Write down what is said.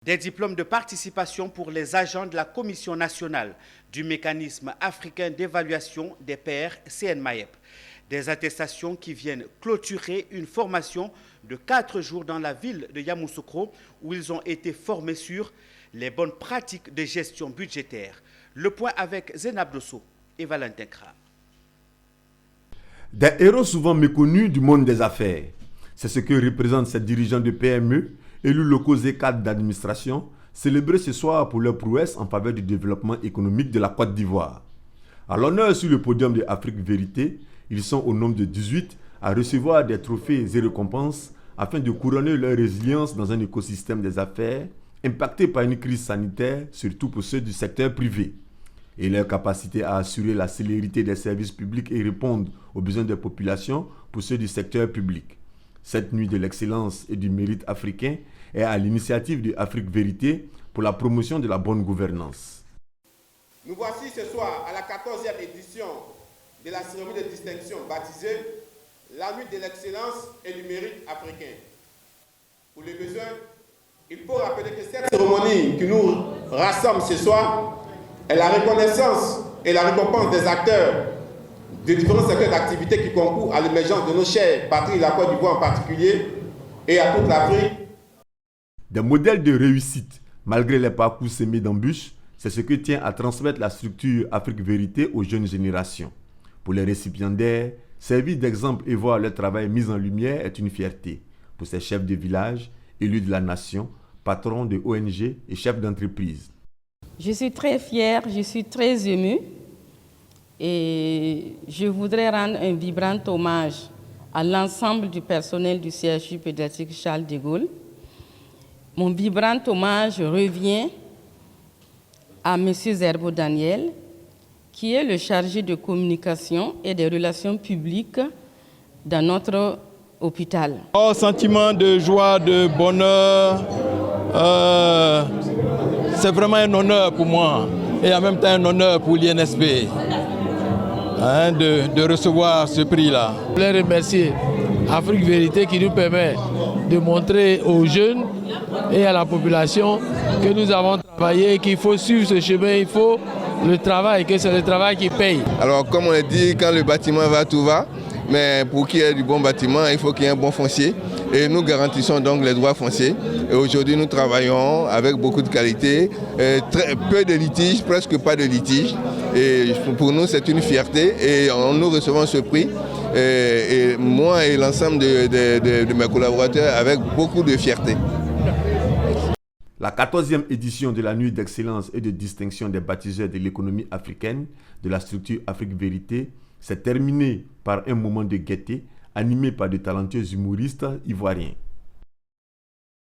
Des diplômes de participation pour les agents de la Commission nationale du mécanisme africain d'évaluation des pairs CNMAEP. Des attestations qui viennent clôturer une formation de 4 jours dans la ville de Yamoussoukro où ils ont été formés sur les bonnes pratiques de gestion budgétaire. Le point avec Zénab Dosso et Valentin Kram. Des héros souvent méconnus du monde des affaires. C'est ce que représentent ces dirigeants de PME, élus locaux et cadres d'administration, célébrés ce soir pour leur prouesse en faveur du développement économique de la Côte d'Ivoire. À l'honneur sur le podium de Afrique Vérité, ils sont au nombre de 18 à recevoir des trophées et récompenses afin de couronner leur résilience dans un écosystème des affaires impacté par une crise sanitaire, surtout pour ceux du secteur privé, et leur capacité à assurer la célérité des services publics et répondre aux besoins des populations pour ceux du secteur public. Cette nuit de l'excellence et du mérite africain est à l'initiative de Afrique Vérité pour la promotion de la bonne gouvernance. Nous voici ce soir à la 14e édition de la cérémonie de distinction baptisée la nuit de l'excellence et du mérite africain. Pour les besoins, il faut rappeler que cette cérémonie qui nous rassemble ce soir est la reconnaissance et la récompense des acteurs de différents secteurs d'activité qui concourent à l'émergence de nos chères patries, la Côte d'Ivoire en particulier, et à toute l'Afrique. Des modèles de réussite, malgré les parcours semés d'embûches, c'est ce que tient à transmettre la structure Afrique Vérité aux jeunes générations. Pour les récipiendaires, servir d'exemple et voir leur travail mis en lumière est une fierté. Pour ces chefs de village, élus de la nation, patrons de ONG et chefs d'entreprise. Je suis très fière, je suis très émue. Et je voudrais rendre un vibrant hommage à l'ensemble du personnel du CHU pédiatrique Charles de Gaulle. Mon vibrant hommage revient à M. Zerbo Daniel, qui est le chargé de communication et des relations publiques dans notre hôpital. Oh, sentiment de joie, de bonheur, c'est vraiment un honneur pour moi et en même temps un honneur pour l'INSP. De recevoir ce prix-là. Je voulais remercier Afrique Vérité qui nous permet de montrer aux jeunes et à la population que nous avons travaillé, qu'il faut suivre ce chemin, il faut le travail, que c'est le travail qui paye. Alors comme on a dit, quand le bâtiment va, tout va. Mais pour qu'il y ait du bon bâtiment, il faut qu'il y ait un bon foncier. Et nous garantissons donc les droits fonciers. Et aujourd'hui, nous travaillons avec beaucoup de qualité, peu de litiges, presque pas de litiges. Et pour nous, c'est une fierté. Et nous recevons ce prix. Et moi et l'ensemble de mes collaborateurs avec beaucoup de fierté. La 14e édition de la nuit d'excellence et de distinction des baptiseurs de l'économie africaine de la structure Afrique Vérité s'est terminée par un moment de gaieté animé par de talentueux humoristes ivoiriens.